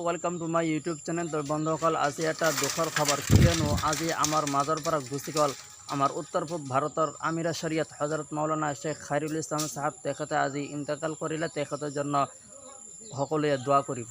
Welcome to my YouTube channel. तो बंधुসকল आज এটা দুখৰ খবৰ কিয়নো আজি আমাৰ মাজৰ পৰা গুচি গ'ল আমাৰ উত্তৰ পূব ভাৰতৰ আমিৰা শরিয়ত হজরত মৌলানা শেখ খায়রুল ইসলাম সাহেব। তেখেতে আজি ইন্তেকাল কৰিলে। তেখেতৰ জন্য সকলোৱে দোৱা কৰিব।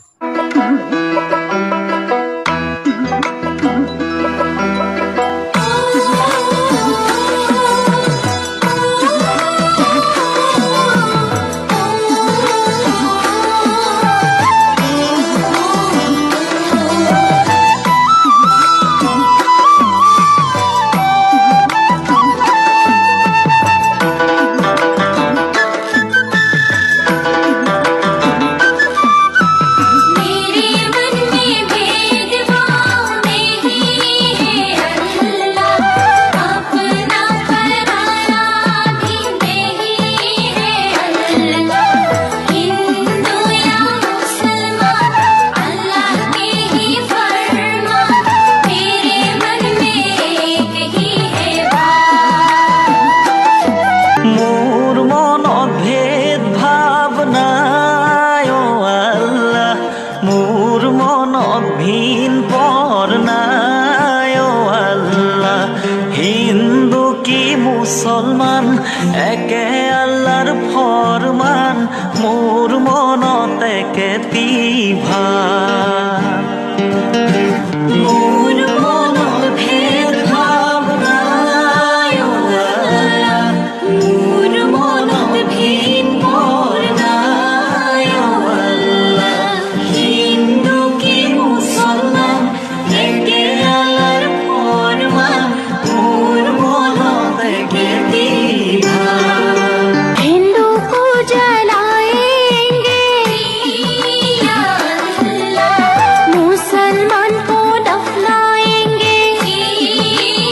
ভিন পর নাই ও আল্লাহ, হিন্দু কি মুসলমান একে আল্লাহর ফরমান, মোর মনত একে তিভা মোর মনত ভেদ ভাব নাই ও আল্লাহ, মোর মনত ভিন পর নাই ও আল্লাহ, হিন্দু কি মুসলমান একে আল্লাহর ফরমান, মোর মনত একে তিভা। हिंदू को जलाएंगे या अल्लाह, मुसलमान को दफनाएंगे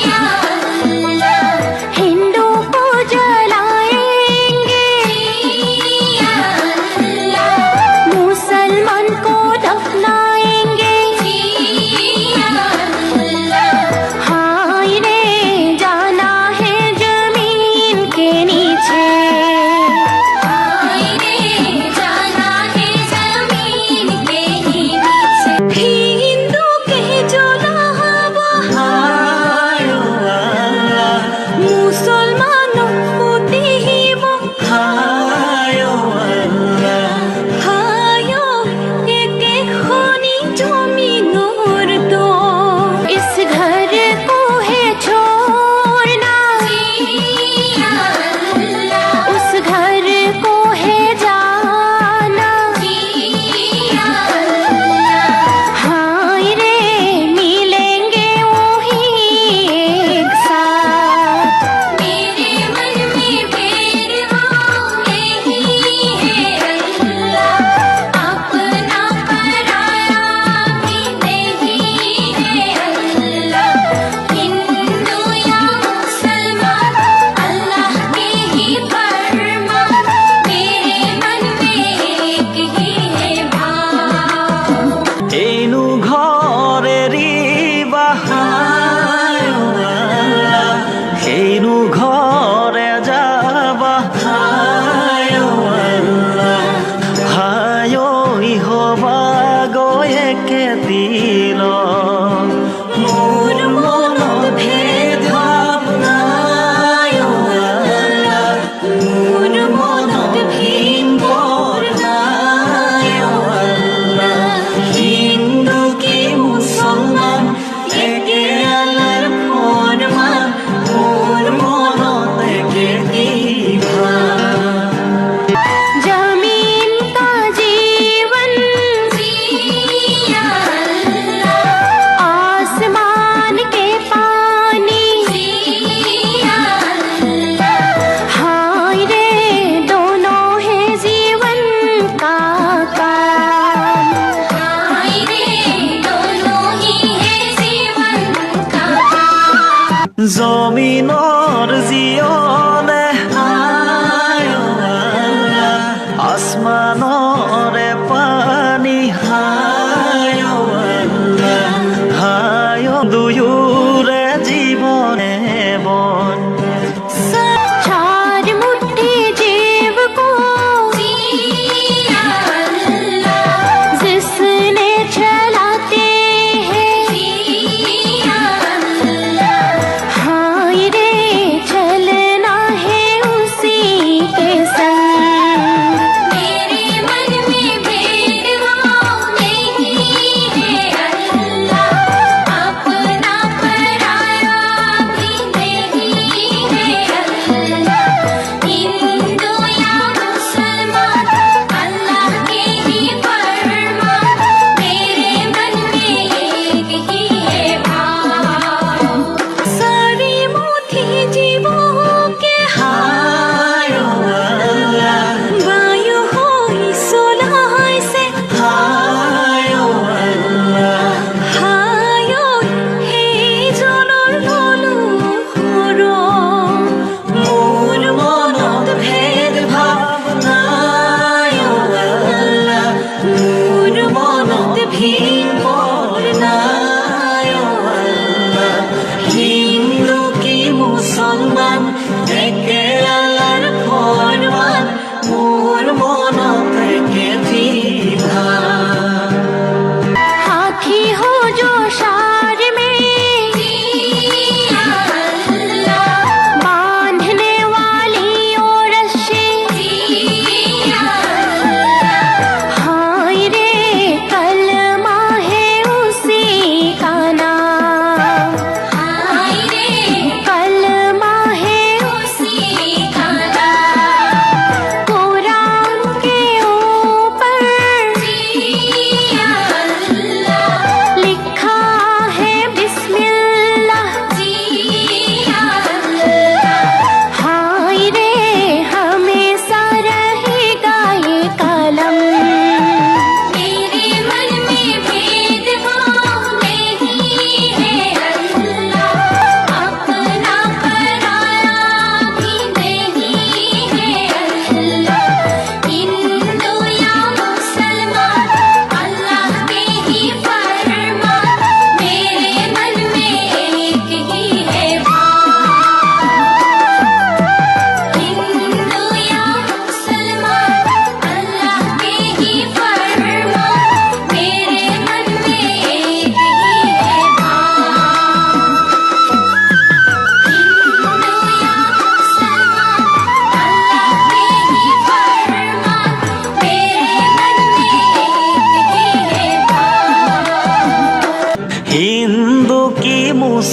या अल्लाह, हिंदू को जलाएंगे या अल्लाह, मुसलमान को दफनाएंगे या अल्लाह। हाय रे जाना है जमीन के नीचे, हाय रे जाना है जमीन के नीचे, हिंदू के जो नहावा হায় ও আল্লাহ, मुसलमानों होते ही वो হায় ও আল্লাহ, हायो एक खूनी जमीनों दो, इस घर को है छोड़ना या अल्लाह, उस घर को है जाना या अल्लाह। हाय रे मिलेंगे वही एक साथ, मेरे मन में भेदभाव नहीं है अल्लाह, अपना पराया भी नहीं है अल्लाह, हिंदू या मुसलमान अल्लाह के ही फरमान, मेरे मन में एक ही है भाव। এনু ঘরেরি বাহায় ও আল্লাহ, সেইনু ঘরে যাবা হায় ও আল্লাহ, হায় হবা গয়েকে দিল, মোর মনত ভেদ ভাব নাই ও আল্লাহ, মোর মনত ভিন পর নাই ও আল্লাহ, হিন্দু কি মুসলমান একে আল্লাহর ফরমান, মোর মনত একে তিভা। जमीन का जीवन या अल्लाह, आसमान के पानी या अल्लाह, हाय रे दोनों है जीवन का काम, हाय रे दोनों ही है जीवन का काम। জমিনৰ জিয়নে হায় ও আল্লাহ, আসমানৰে পানী হায় ও আল্লাহ, হায় দুয়োৰে জীৱনে বন, चार मुट्ठी जीव को या अल्लाह, जिसने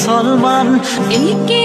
মুসলমান একে